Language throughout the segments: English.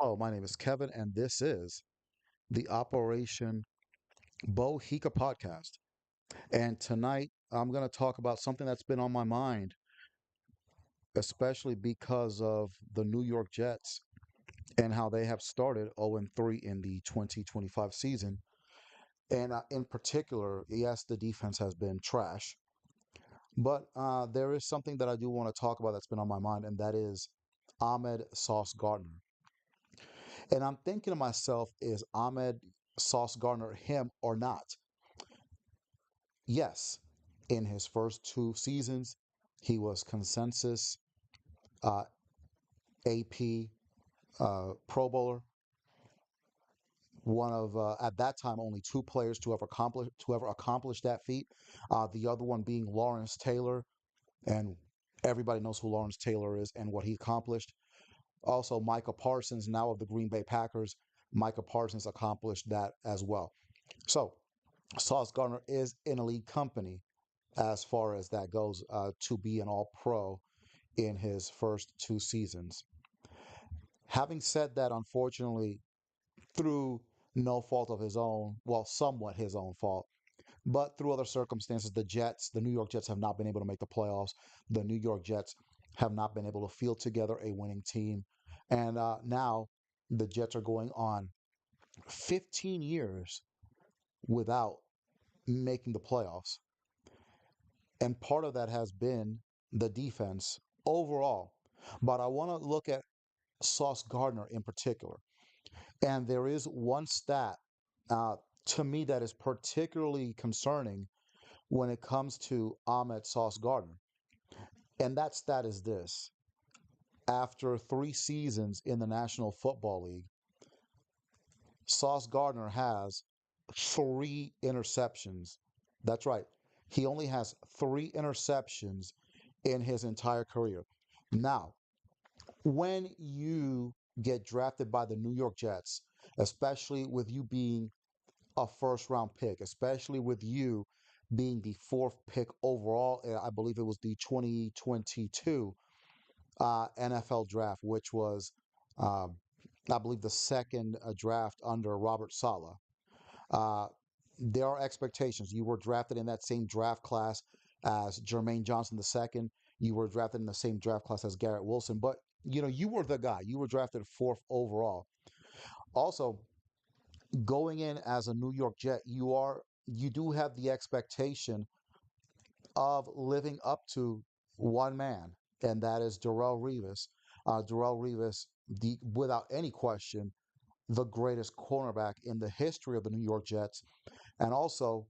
Oh, my name is Kevin, and this is the Operation Bohica podcast. And tonight, I'm going to talk about something that's been on my mind, especially because of the New York Jets and how they have started 0-3 in the 2025 season. And in particular, yes, the defense has been trash. But there is something that I do want to talk about that's been on my mind, and that is Ahmed Sauce Gardner. And I'm thinking to myself, is Ahmed Sauce Gardner him or not? Yes, in his first two seasons, he was consensus uh, AP Pro Bowler, one of at that time only two players to ever accomplish that feat. The other one being Lawrence Taylor, and everybody knows who Lawrence Taylor is and what he accomplished. Also, Micah Parsons, now of the Green Bay Packers, Micah Parsons accomplished that as well. So Sauce Gardner is in elite company as far as that goes, to be an all pro in his first two seasons. Having said that, unfortunately, through no fault of his own, well, somewhat his own fault, but through other circumstances, the New York Jets have not been able to make the playoffs. The New York Jets have not been able to field together a winning team. And now the Jets are going on 15 years without making the playoffs. And part of that has been the defense overall. But I want to look at Sauce Gardner in particular. And there is one stat uh, to me that is particularly concerning when it comes to Ahmed Sauce Gardner. And that stat is this: after three seasons in the National Football League, Sauce Gardner has three interceptions. That's right. He only has three interceptions in his entire career. Now, when you get drafted by the New York Jets, especially with you being a first round pick, especially with you being the fourth pick overall, I believe it was the 2022 NFL draft, which was, um, I believe, the second draft under Robert Saleh. Uh, there are expectations. You were drafted in that same draft class as Jermaine Johnson II. You were drafted in the same draft class as Garrett Wilson, but you were the guy. You were drafted fourth overall. Also, going in as a New York Jet, you do have the expectation of living up to one man, and that is Darrell Revis. Darrell Revis, without any question, the greatest cornerback in the history of the New York Jets, and also,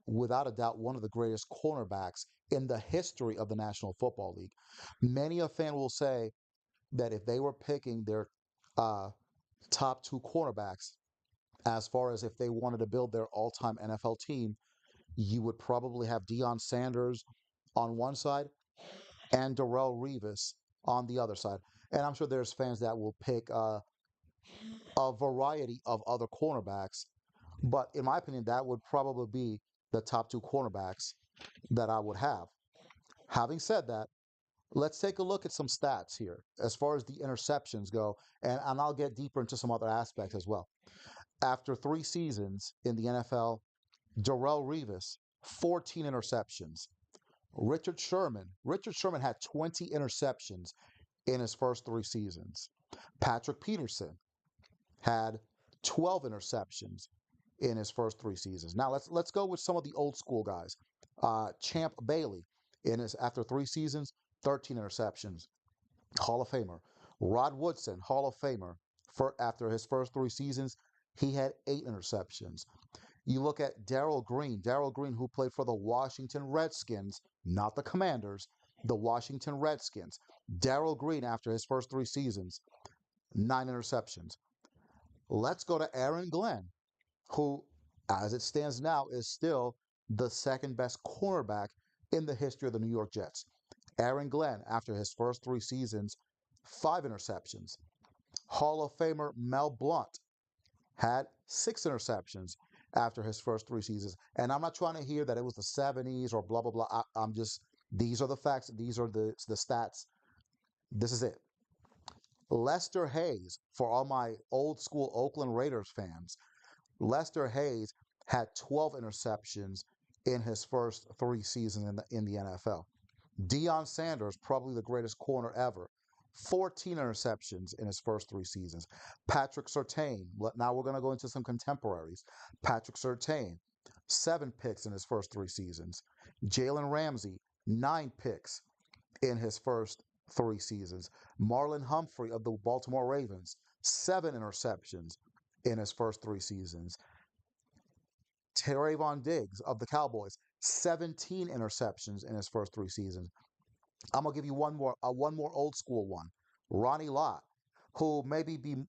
without a doubt, one of the greatest cornerbacks in the history of the National Football League. Many a fan will say that if they were picking their uh, top two cornerbacks, as far as if they wanted to build their all-time NFL team, you would probably have Deion Sanders on one side and Darrell Revis on the other side. And I'm sure there's fans that will pick a variety of other cornerbacks, but in my opinion, that would probably be the top two cornerbacks that I would have. Having said that, let's take a look at some stats here as far as the interceptions go, and I'll get deeper into some other aspects as well. After three seasons in the NFL, Darrell Revis, 14 interceptions. Richard Sherman had 20 interceptions in his first three seasons. Patrick Peterson had 12 interceptions in his first three seasons. Now let's go with some of the old school guys. Champ Bailey in his after three seasons, 13 interceptions. Hall of Famer. Rod Woodson, Hall of Famer. For after his first three seasons, he had 8 interceptions. You look at Darrell Green, who played for the Washington Redskins, not the Commanders, the Washington Redskins. Darrell Green, after his first three seasons, 9 interceptions. Let's go to Aaron Glenn, who, as it stands now, is still the second best cornerback in the history of the New York Jets. Aaron Glenn, after his first three seasons, 5 interceptions. Hall of Famer Mel Blount had 6 interceptions after his first three seasons. And I'm not trying to hear that it was the 70s or blah, blah, blah. I'm just, these are the facts. These are the stats. This is it. Lester Hayes, for all my old school Oakland Raiders fans, Lester Hayes had 12 interceptions in his first 3 seasons in the NFL. Deion Sanders, probably the greatest corner ever, 14 interceptions in his first 3 seasons. Patrick Surtain, now we're going to go into some contemporaries. Patrick Surtain, 7 picks in his first 3 seasons. Jalen Ramsey, 9 picks in his first 3 seasons. Marlon Humphrey of the Baltimore Ravens, 7 interceptions in his first 3 seasons. Trayvon Diggs of the Cowboys, 17 interceptions in his first 3 seasons. I'm gonna give you one more old school one. Ronnie Lott, who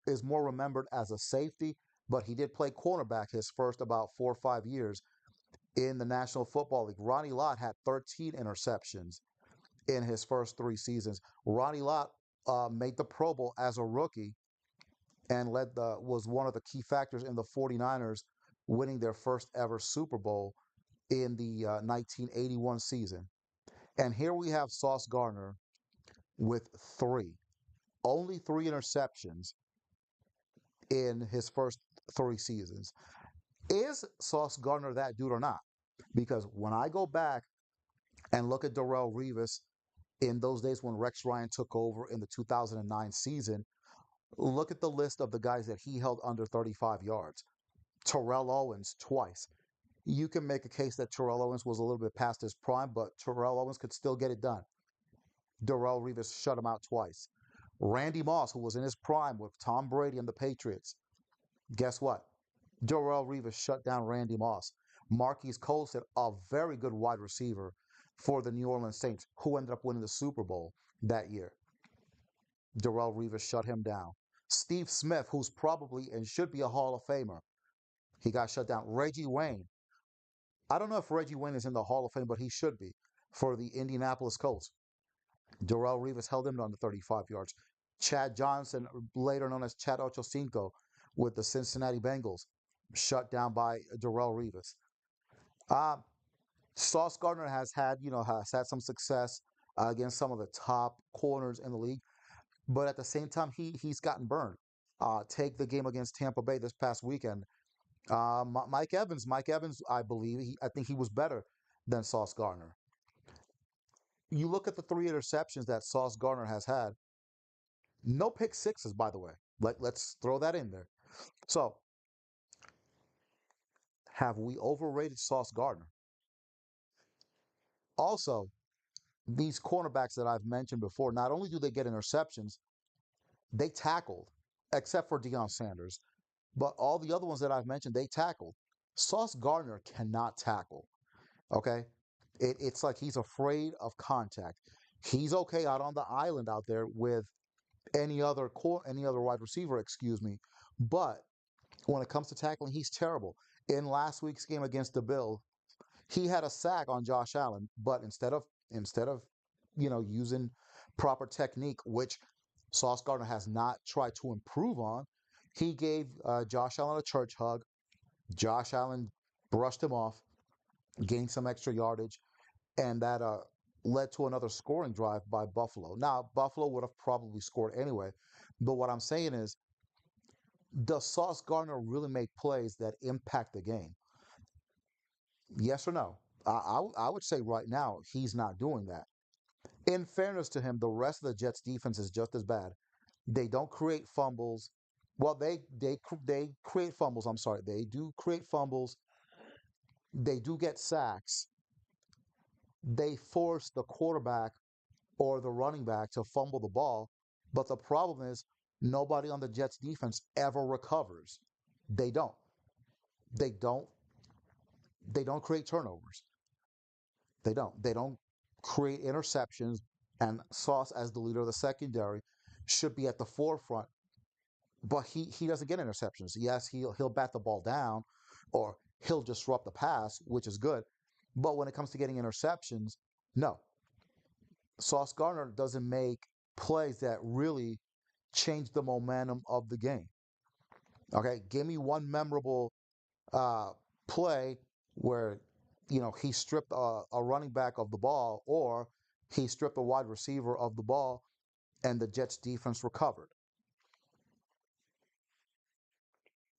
is more remembered as a safety, but he did play cornerback his first about 4 or 5 years in the National Football League. Ronnie Lott had 13 interceptions in his first 3 seasons. Ronnie Lott made the Pro Bowl as a rookie and was one of the key factors in the 49ers winning their first ever Super Bowl in the 1981 season. And here we have Sauce Gardner with only 3 interceptions in his first 3 seasons. Is Sauce Gardner that dude or not? Because when I go back and look at Darrelle Revis in those days when Rex Ryan took over in the 2009 season, look at the list of the guys that he held under 35 yards. Terrell Owens twice. You can make a case that Terrell Owens was a little bit past his prime, but Terrell Owens could still get it done. Darrelle Revis shut him out twice. Randy Moss, who was in his prime with Tom Brady and the Patriots, guess what? Darrelle Revis shut down Randy Moss. Marquise Colston, a very good wide receiver for the New Orleans Saints, who ended up winning the Super Bowl that year. Darrelle Revis shut him down. Steve Smith, who's probably and should be a Hall of Famer, he got shut down. Reggie Wayne. I don't know if Reggie Wayne is in the Hall of Fame, but he should be for the Indianapolis Colts. Darrelle Revis held him under 35 yards. Chad Johnson, later known as Chad Ochocinco, with the Cincinnati Bengals, shut down by Darrelle Revis. Uh, Sauce Gardner has had some success against some of the top corners in the league, but at the same time, he's gotten burned. Take the game against Tampa Bay this past weekend. Mike Evans, I think he was better than Sauce Gardner. You look at the 3 interceptions that Sauce Gardner has had. No pick sixes, by the way. Let's throw that in there. So, have we overrated Sauce Gardner? Also, these cornerbacks that I've mentioned before, not only do they get interceptions, they tackled, except for Deion Sanders. But all the other ones that I've mentioned, they tackled. Sauce Gardner cannot tackle. Okay? It's like he's afraid of contact. He's okay out on the island out there with any other wide receiver, excuse me. But when it comes to tackling, he's terrible. In last week's game against the Bills, he had a sack on Josh Allen, but instead of using proper technique, which Sauce Gardner has not tried to improve on, he gave Josh Allen a church hug. Josh Allen brushed him off, gained some extra yardage, and that led to another scoring drive by Buffalo. Now, Buffalo would have probably scored anyway, but what I'm saying is, does Sauce Gardner really make plays that impact the game? Yes or no? I would say right now he's not doing that. In fairness to him, the rest of the Jets defense is just as bad. They don't create fumbles. Well, they create fumbles. I'm sorry, they do create fumbles. They do get sacks. They force the quarterback or the running back to fumble the ball. But the problem is nobody on the Jets defense ever recovers. They don't. They don't. They don't create turnovers. They don't. They don't create interceptions. And Sauce, as the leader of the secondary, should be at the forefront. But he doesn't get interceptions. Yes, he'll bat the ball down, or he'll disrupt the pass, which is good. But when it comes to getting interceptions, no. Sauce Gardner doesn't make plays that really change the momentum of the game. Okay, give me one memorable uh, play where he stripped a running back of the ball, or he stripped a wide receiver of the ball, and the Jets defense recovered.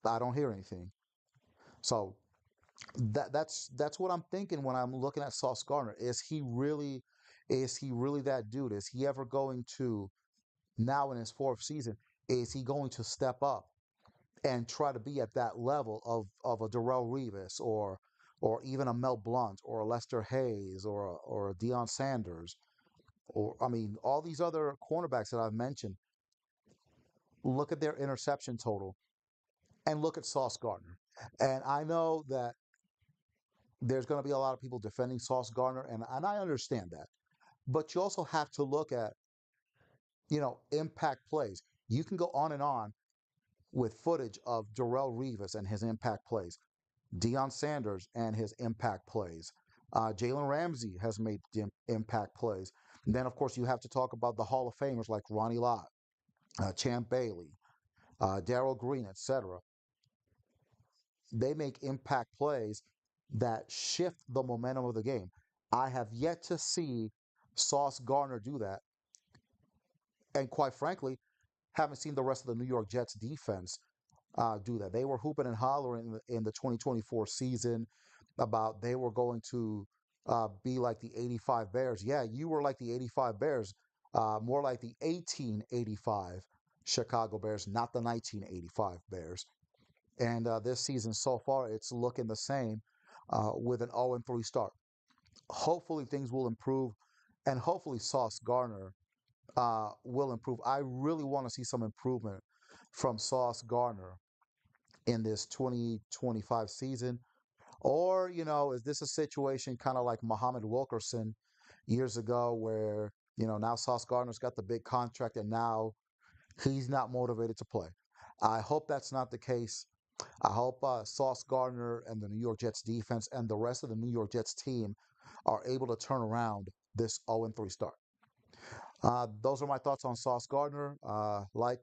I don't hear anything. So that's what I'm thinking when I'm looking at Sauce Gardner. Is he really that dude? Is he ever going to, now in his fourth season, is he going to step up and try to be at that level of a Darrell Revis or even a Mel Blount or a Lester Hayes or a Deion Sanders, or I mean all these other cornerbacks that I've mentioned. Look at their interception total and look at Sauce Gardner. And I know that there's going to be a lot of people defending Sauce Gardner, and I understand that. But you also have to look at, impact plays. You can go on with footage of Darrell Revis and his impact plays, Deion Sanders and his impact plays. Jalen Ramsey has made impact plays. And then, of course, you have to talk about the Hall of Famers like Ronnie Lott, Champ Bailey, Darrell Green, etc. They make impact plays that shift the momentum of the game. I have yet to see Sauce Gardner do that. And quite frankly, haven't seen the rest of the New York Jets defense do that. They were hooping and hollering in the 2024 season about they were going to be like the 85 Bears. Yeah, you were like the 85 Bears, more like the 1885 Chicago Bears, not the 1985 Bears. And this season so far, it's looking the same with an 0-3 start. Hopefully, things will improve, and hopefully, Sauce Gardner will improve. I really want to see some improvement from Sauce Gardner in this 2025 season. Or, is this a situation kind of like Muhammad Wilkerson years ago where, now Sauce Gardner's got the big contract and now he's not motivated to play? I hope that's not the case. I hope Sauce Gardner and the New York Jets defense and the rest of the New York Jets team are able to turn around this 0-3 start. Those are my thoughts on Sauce Gardner. Like,